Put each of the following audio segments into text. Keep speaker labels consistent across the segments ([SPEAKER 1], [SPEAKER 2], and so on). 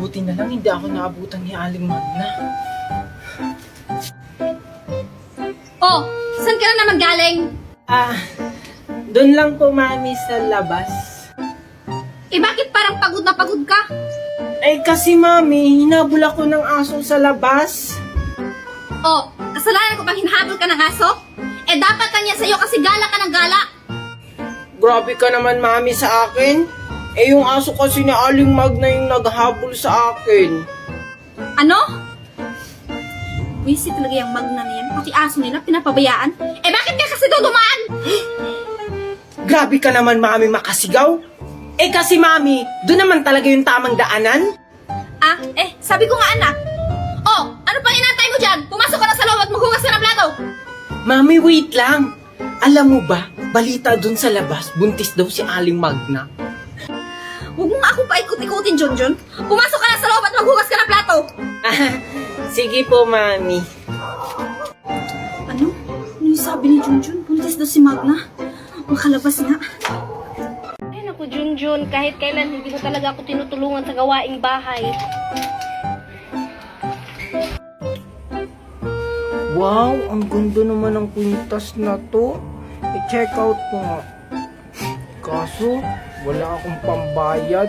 [SPEAKER 1] Buti na lang hindi ako naabutan ni Aling Magna.
[SPEAKER 2] Oh, saan ka na naman galing?
[SPEAKER 1] Doon lang po, Mami, sa labas.
[SPEAKER 2] Eh bakit parang pagod na pagod ka?
[SPEAKER 1] Eh kasi, Mami, hinabol ako ng aso sa labas.
[SPEAKER 2] Oh, kasalanan ko bang hinahabol ka ng aso? Eh dapat lang yan sa'yo kasi gala ka ng gala.
[SPEAKER 1] Grabe ka naman, Mami, sa akin. Eh yung aso kasi ni Aling Magna yung naghabol sa akin.
[SPEAKER 2] Ano? Wisit talaga yung magna na yan. Pati aso nila, pinapabayaan. Eh bakit ka kasi dudumaan?
[SPEAKER 1] Grabe ka naman, Mami, makasigaw. Eh kasi, Mami, doon naman talaga yung tamang daanan.
[SPEAKER 2] Sabi ko nga anak. Oh, ano pang inantay mo dyan? Pumasok ka na sa loob at maghugas ka ng plato.
[SPEAKER 1] Mami, wait lang. Alam mo ba, balita doon sa labas, buntis daw si Aling Magna.
[SPEAKER 2] Huwag mo nga akong paikot-ikutin, Junjun. Pumasok ka na sa loob at maghugas ka ng plato.
[SPEAKER 1] Sige po, Mami.
[SPEAKER 2] Ano? Ano yung sabi ni Junjun? Buntis daw si Magna. Makalabas nga.
[SPEAKER 3] Ay naku, Junjun, kahit kailan hindi mo talaga ako tinutulungan sa gawaing bahay.
[SPEAKER 1] Wow, ang ganda naman ng kwintas na to. I-check out ko nga. Kaso, wala akong pambayad.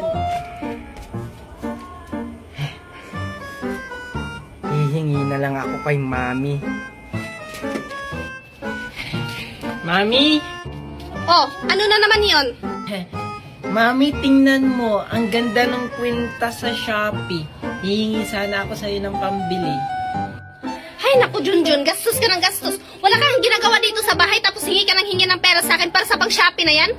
[SPEAKER 1] Hihingi na lang ako kay Mami. Mami!
[SPEAKER 2] Oh, ano na naman yon?
[SPEAKER 1] Mami, tingnan mo. Ang ganda ng kwintas sa Shopee. Hihingi sana ako sa'yo ng pambili.
[SPEAKER 2] Ay naku, Junjun, gastos ka ng gastos. Wala kang ginagawa dito sa bahay tapos hingi ka ng hingi ng pera sa akin para sa pang Shopee na yan?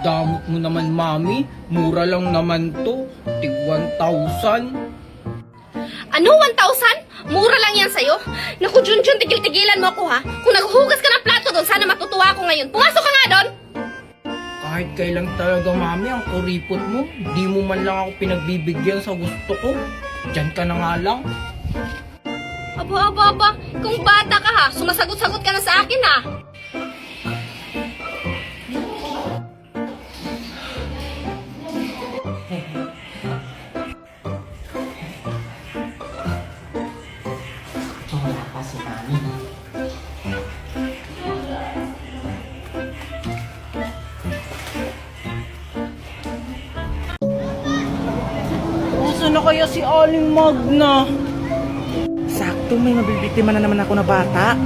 [SPEAKER 1] Damot mo naman, Mami. Mura lang naman to. Tig 1,000.
[SPEAKER 2] Ano, 1,000? Mura lang yan sa'yo? Naku, Junjun, tigil-tigilan mo ako ha. Kung naghuhugas ka ng plato doon, sana matutuwa ako ngayon. Pumasok ka nga doon!
[SPEAKER 1] Kahit kailan talaga, Mami, ang kuripot mo. Di mo man lang ako pinagbibigyan sa gusto ko. Diyan ka na nga lang.
[SPEAKER 2] Aba. Kung bata ka ha, sumasagot-sagot ka na sa akin ha.
[SPEAKER 1] Wala pa si Mami. Nasaan na kaya si Aling Magna?
[SPEAKER 4] Sakto, may mabibiktima na naman ako na bata.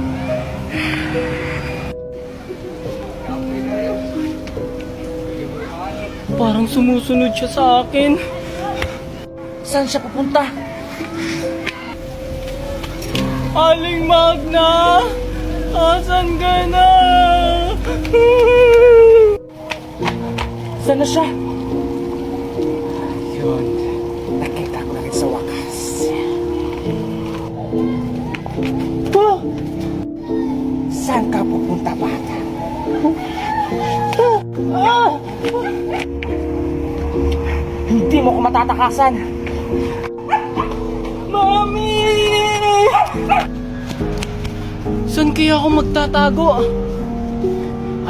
[SPEAKER 1] Parang sumusunod siya sa akin.
[SPEAKER 4] Saan siya pupunta?
[SPEAKER 1] Aling Magna! Asan ka na?
[SPEAKER 4] Saan na siya? Yun. Nakita ko na rin sa wakas.
[SPEAKER 1] Pa!
[SPEAKER 4] Saan ka pupunta, bata? Hindi mo ko matatakasan.
[SPEAKER 1] Mami! Saan kaya ako magtatago?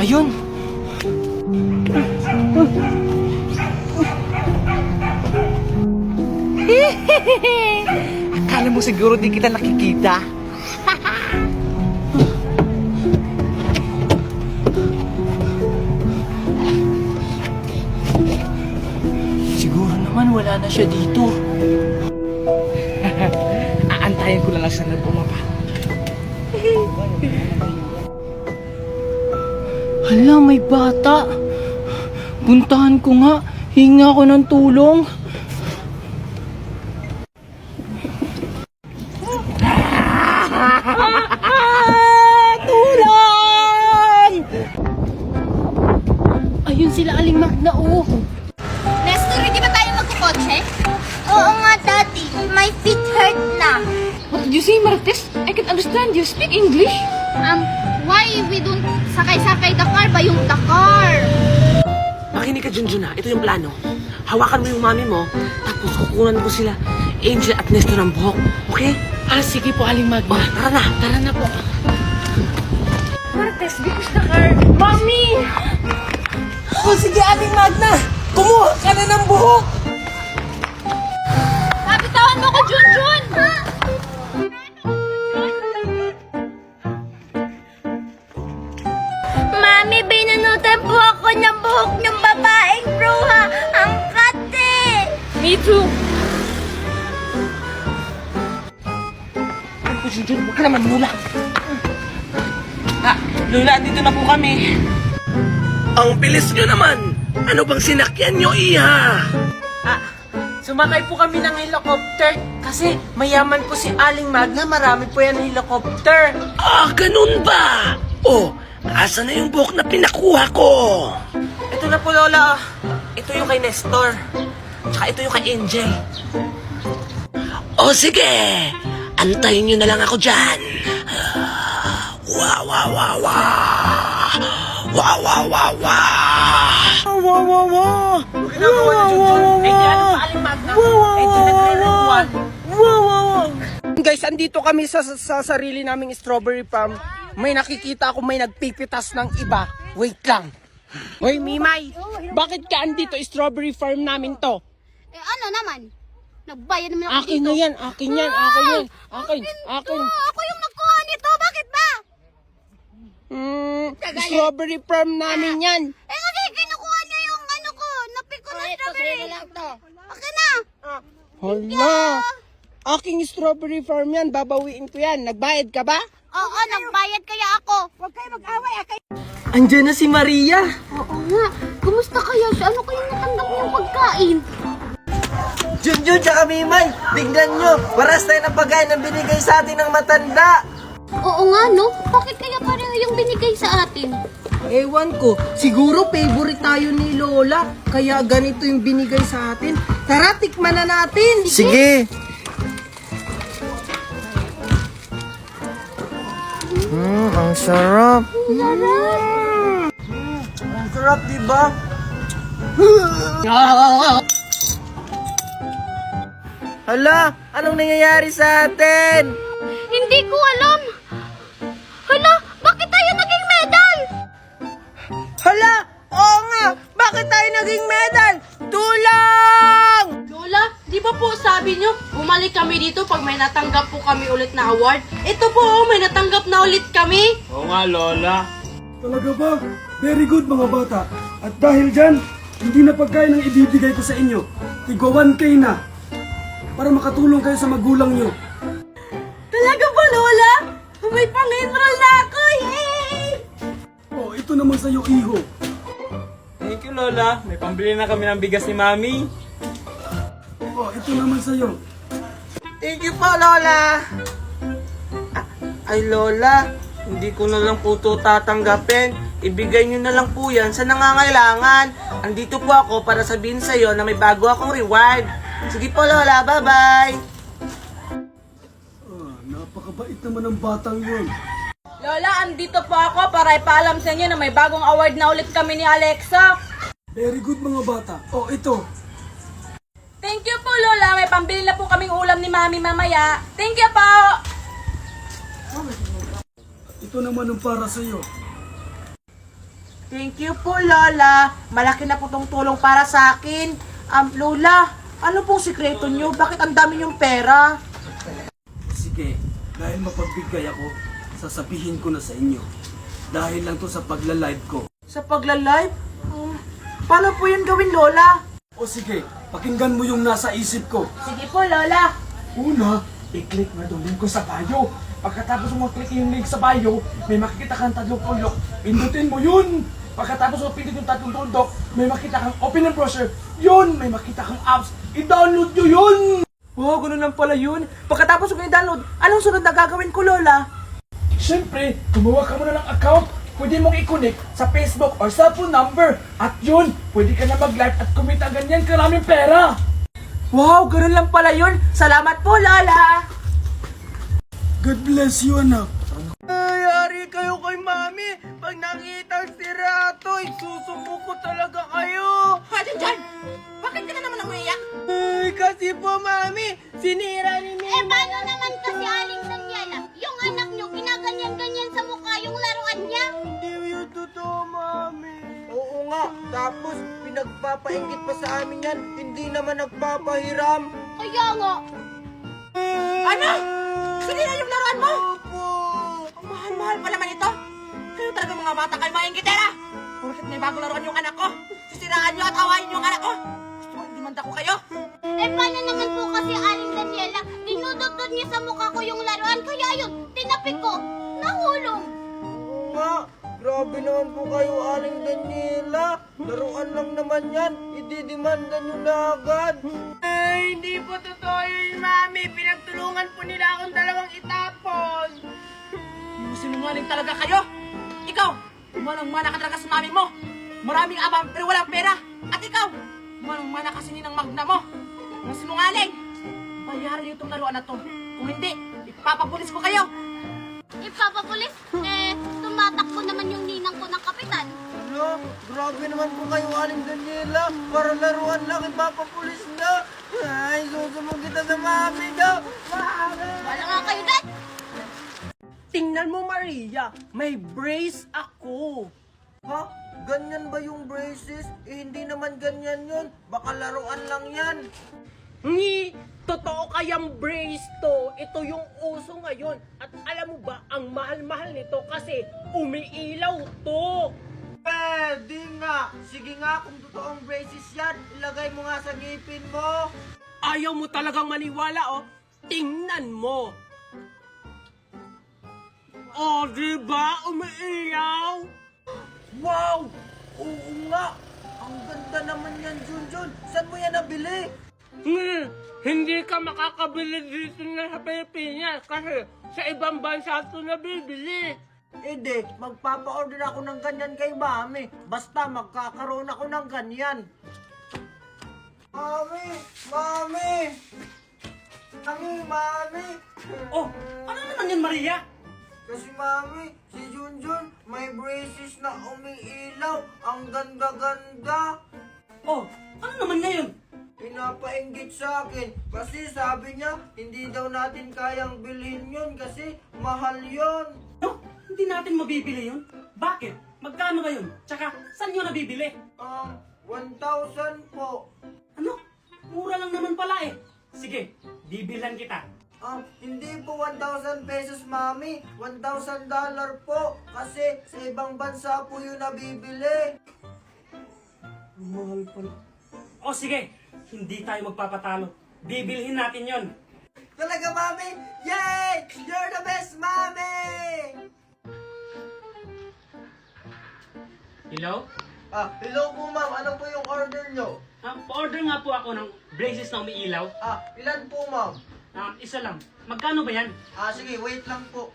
[SPEAKER 1] Ayun!
[SPEAKER 4] Akala mo siguro di kita nakikita?
[SPEAKER 1] Siguro naman wala na siya dito.
[SPEAKER 4] Aantayin ko lang siya na bumaba.
[SPEAKER 1] Hala, may bata. Puntahan ko nga. Hinga ako ng tulong. Tulong! Ayun sila, Aling Magna, oh.
[SPEAKER 2] Nestor, hindi ba tayo magkukotse? Oo nga, Daddy. My feet hurt na.
[SPEAKER 3] What did you say, Martes? I can understand you. Speak English.
[SPEAKER 2] Why we don't sakay-sakay the car ba yung the car?
[SPEAKER 4] Makinig ka, Junjun, ha? Ito yung plano. Hawakan mo yung mami mo, tapos kukunan ko sila, Angel at Nestor ng buhok. Okay?
[SPEAKER 1] Sige po, Aling Magna.
[SPEAKER 4] Tara na po.
[SPEAKER 3] Martes, because the car.
[SPEAKER 1] Mami! Sige, Aling Magna! Kumuha ka na ng buhok!
[SPEAKER 2] Me too.
[SPEAKER 4] Ako, Junjun, huwag ka naman, Lola. Lola, dito na po kami. Ang bilis nyo naman! Ano bang sinakyan nyo, Iha?
[SPEAKER 1] Sumakay po kami ng helicopter kasi mayaman po si Aling Magna, marami po yan helicopter.
[SPEAKER 4] Ganun ba? Oh, asa na yung buhok na pinakuha ko?
[SPEAKER 1] Ito na po, Lola.
[SPEAKER 4] Ito yung kay Nestor. Tsaka ito yung kay Angel. O sige, antayin nyo na lang ako dyan. Wah, wah, wah, wah. Wah, wah, wah, wah.
[SPEAKER 1] Wow, wow, wow.
[SPEAKER 4] Ginagawa ni Junjun. Angel, ano pa Aling Magna? Angel, nagre-rewan.
[SPEAKER 1] Guys, andito kami sa sarili naming strawberry farm. May nakikita ako may nagpipitas ng iba. Wait lang. Hoy, Mimay, bakit ka andito? Strawberry farm namin to.
[SPEAKER 3] Eh ano naman? Nagbayad naman ako
[SPEAKER 1] Akin
[SPEAKER 3] dito.
[SPEAKER 1] na yan, akin yan, akin yan. Akin.
[SPEAKER 3] Ako yung nagkuha nito. Bakit ba?
[SPEAKER 1] Strawberry farm namin yan.
[SPEAKER 3] Eh kasi kinukuha niya yung ano ko. Napik ko na strawberry. Okay na.
[SPEAKER 1] Hala. Aking strawberry farm yan, babawiin ko yan. Nagbayad ka ba?
[SPEAKER 3] Oo, nagbayad kaya ako. Huwag kayo mag-away.
[SPEAKER 1] Andiyan na si Maria.
[SPEAKER 3] Oo nga. Kumusta kaya siya? Ano kayong natanggap niyong pagkain?
[SPEAKER 1] Junjun tsaka Mimay, tignan nyo. Paras tayo ng pagkain ng binigay sa atin ng matanda.
[SPEAKER 3] Oo nga, no? Bakit kaya pareho yung binigay sa atin?
[SPEAKER 1] Ewan ko, siguro favorite tayo ni Lola. Kaya ganito yung binigay sa atin. Tara, tikman na natin. Sige. Ang sarap. Ang sarap, di ba? Hala, anong nangyayari sa atin?
[SPEAKER 3] Hindi ko alam. Hala, bakit tayo naging medal?
[SPEAKER 1] Hala, oo nga, bakit tayo naging medal? Tulang!
[SPEAKER 5] Lola, di ba po sabi nyo, bumalik kami dito pag may natanggap po kami ulit na award? Ito po, may natanggap na ulit kami.
[SPEAKER 6] Oo nga, Lola. Talaga ba? Very good, mga bata. At dahil dyan, hindi na pagkain ang ibibigay ko sa inyo. Tigwa 1K na. Para makatulong kayo sa magulang nyo.
[SPEAKER 5] Talaga ba, Lola? May pang-enroll na ako! Yay!
[SPEAKER 6] Oh, ito naman sa'yo, iho.
[SPEAKER 7] Thank you, Lola. May pambili na kami ng bigas ni Mami.
[SPEAKER 6] Oh, ito naman sa'yo.
[SPEAKER 1] Thank you po, Lola. Ay, Lola, hindi ko na lang po ito tatanggapin. Ibigay nyo na lang po yan sa nangangailangan. Andito po ako para sabihin sa'yo na may bago akong reward. Sige po, Lola. Bye-bye.
[SPEAKER 6] Napakabait naman ng batang yun.
[SPEAKER 5] Lola, andito po ako para ipaalam sa inyo na may bagong award na ulit kami ni Alexa.
[SPEAKER 6] Very good, mga bata. Oh, ito.
[SPEAKER 5] Thank you po, Lola. May pambili na po kaming ulam ni Mami mamaya. Thank you po!
[SPEAKER 6] Ito naman ang para sa'yo.
[SPEAKER 1] Thank you po, Lola. Malaki na po tong tulong para sa akin. Lola, ano pong sikreto nyo? Bakit ang dami yung pera?
[SPEAKER 6] Sige, dahil mapagbigay ako, sasabihin ko na sa inyo. Dahil lang to sa pagla-live ko.
[SPEAKER 1] Sa pagla-live? Paano po yun gawin, Lola?
[SPEAKER 6] O sige, pakinggan mo yung nasa isip ko.
[SPEAKER 1] Sige po, Lola.
[SPEAKER 6] Una, i-click mo itong link ko sa bio. Pagkatapos mo click yung link sa bio, may makikita kang tatlong pulok. Pindutin mo yun! Pagkatapos mo pindutin yung tatlong tundok, may makita kang open and browser. Yun! May makita kang apps. I-download nyo yun!
[SPEAKER 1] Oh, ganun lang pala yun. Pagkatapos ko i-download, anong sunod na gagawin ko, Lola?
[SPEAKER 6] Siyempre, gumawa ka muna ng account. Pwede mong i-connect sa Facebook or cellphone number. At yun, pwede ka na mag-live at kumita ganyan karaming pera.
[SPEAKER 1] Wow, ganun lang pala yun. Salamat po, Lola.
[SPEAKER 6] God bless you, anak.
[SPEAKER 1] Ayari kayo kay Mami. Pag nakita si Ratoy, susumbong ko talaga kayo.
[SPEAKER 5] Pwede dyan! Bakit ka na naman umiyak?
[SPEAKER 1] Ay, kasi po, Mami, sinira ni Mimi.
[SPEAKER 3] Paano naman kasi Aling Daniela? Yung anak niyo, ginaganyan-ganyan sa mukha yung laruan niya.
[SPEAKER 1] Hindi yun totoo, Mami. Oo nga, tapos pinagpapaingit pa sa amin yan. Hindi naman nagpapahiram.
[SPEAKER 3] Kaya nga.
[SPEAKER 5] Ano? Sinira yung laruan mo?
[SPEAKER 1] Opo.
[SPEAKER 5] Ang mahal-mahal pa naman ito. Kayo talaga mga bata kayo mga inggitera. Porket may bagong laruan yung anak ko. Sisiraan nyo at awayin yung anak ko. Gusto mo, demanda ko kayo.
[SPEAKER 3] Eh
[SPEAKER 2] tinapik ko, nahulog.
[SPEAKER 1] Nga, grabe naman po kayo, Aling Daniela. Laruan lang naman yan. Ididimanda nyo na agad. Ay, hindi po totoo yun, Mami. Pinagtulungan po nila akong dalawang itapon.
[SPEAKER 4] Sinungaling talaga kayo! Ikaw, manang-mana ka talaga sa mami mo! Maraming abang pero walang pera! At ikaw, manang-mana kasi ninang magna mo! Mga sinungaling! Bayaran niyo itong laruan na to. Kung hindi, ipapapulis ko kayo!
[SPEAKER 2] Ipapapulis? Tumatakbo naman yung ninang ko ng kapitan.
[SPEAKER 1] Ano? Grabe naman po kayo, Aling Daniela. Para laruan lang, ipapapulis na. Ay, susubog kita sa Mami daw. Mami!
[SPEAKER 2] Wala nga kayo dad.
[SPEAKER 4] Tingnan mo, Maria! May brace ako!
[SPEAKER 1] Ha? Ganyan ba yung braces? Hindi naman ganyan yun. Baka laruan lang yan.
[SPEAKER 4] Ni, totoo kayang brace to. Ito yung uso ngayon. At alam mo ba, ang mahal-mahal nito kasi umiilaw to.
[SPEAKER 1] Pwede nga. Sige nga, kung totoong braces yan, ilagay mo nga sa ngipin mo.
[SPEAKER 4] Ayaw mo talagang maniwala, oh. Tingnan mo. Oh, diba? Umiilaw.
[SPEAKER 1] Wow! Oo nga. Ang ganda naman yan, Junjun. Saan mo yan nabili?
[SPEAKER 4] Hindi ka makakabili dito na sa Pilipinas kasi sa ibang bansa ito nabibili.
[SPEAKER 1] Hindi, magpapa-order ako ng ganyan kay Mami. Basta magkakaroon ako ng ganyan. Mami! Mami! Mami!
[SPEAKER 4] Oh, ano naman yan, Maria?
[SPEAKER 1] Kasi Mami, si Junjun may braces na umiilaw. Ang ganda-ganda.
[SPEAKER 4] Oh, ano naman ngayon?
[SPEAKER 1] Pinapainggit sa akin kasi sabi niya hindi daw natin kayang bilhin yun kasi mahal yun.
[SPEAKER 4] No, hindi natin mabibili yun. Bakit? Magkano ba yun? Tsaka, saan nyo nabibili?
[SPEAKER 1] 1,000 po.
[SPEAKER 4] Ano? Mura lang naman pala eh. Sige, bibilan kita.
[SPEAKER 1] Hindi po 1,000 pesos, Mami. $1,000 po. Kasi sa ibang bansa po yun nabibili. Mahal pala.
[SPEAKER 4] O sige, hindi tayo magpapatalo. Bibilhin natin yon.
[SPEAKER 1] Talaga, Mami? Yay! You're the best, Mami!
[SPEAKER 4] Hello?
[SPEAKER 1] Hello po, Ma'am. Ano po yung order nyo?
[SPEAKER 4] Pa-order nga po ako ng braces na umiilaw.
[SPEAKER 1] Ilan po, Ma'am?
[SPEAKER 4] Isa lang. Magkano ba yan?
[SPEAKER 1] Sige, wait lang po.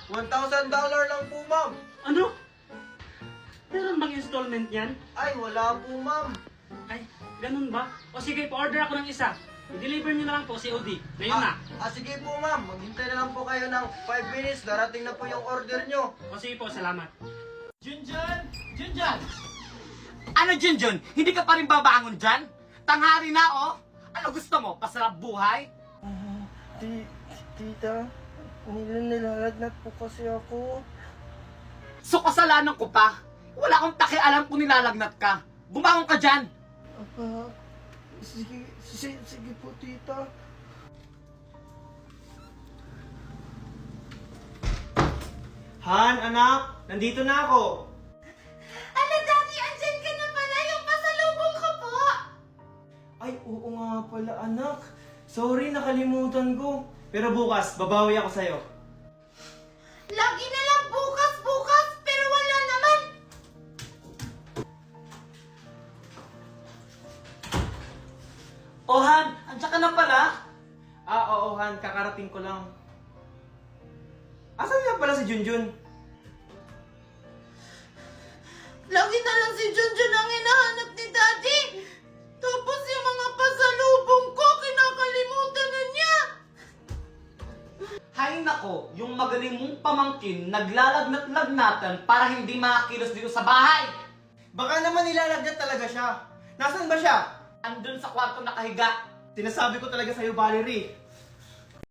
[SPEAKER 1] $1,000 lang po, Ma'am.
[SPEAKER 4] Ano? Meron bang installment yan?
[SPEAKER 1] Ay, wala po, Ma'am.
[SPEAKER 4] Ay, ganun ba? O sige, pa-order ako ng isa. I-deliver nyo na lang po, COD. Ngayon na.
[SPEAKER 1] Sige po, Ma'am. Maghintay na lang po kayo ng 5 minutes. Darating na po yung order nyo.
[SPEAKER 4] O sige po, salamat.
[SPEAKER 7] Junjun! Junjun!
[SPEAKER 4] Ano, Junjun? Hindi ka pa rin babangon dyan? Tanghari na, oh! Ano gusto mo? Pasarap buhay?
[SPEAKER 1] Tita, nilalagnat po kasi ako.
[SPEAKER 4] So, kasalanan ko pa? Wala akong pakialam kung nilalagnat ka. Bumangon ka dyan!
[SPEAKER 1] Sige po, tita. Han, anak, nandito na ako.
[SPEAKER 2] Ano, Daddy? Andyan ka na pala. Yung pasalubong ko po.
[SPEAKER 1] Ay, oo nga pala, anak. Sorry, nakalimutan ko. Pero bukas, babawi ako sa'yo.
[SPEAKER 2] Lagi na lang bukas, pero wala naman.
[SPEAKER 1] Oh, Han, andyan ka na pala? Oo, Han, kakarating ko lang. Asan nga pala si Junjun?
[SPEAKER 5] Lagi na lang si Junjun ang hinahanap ni Daddy. Tapos yung mga pasalubong ko, kinakalimutan na niya.
[SPEAKER 4] Hay nako, yung magaling mong pamangkin naglalagnat-lagnatan para hindi makakilos dito sa bahay.
[SPEAKER 1] Baka naman nilalagnat talaga siya. Nasaan ba siya?
[SPEAKER 4] Andun sa kwarto nakahiga.
[SPEAKER 1] Sinasabi ko talaga sa'yo, Valerie.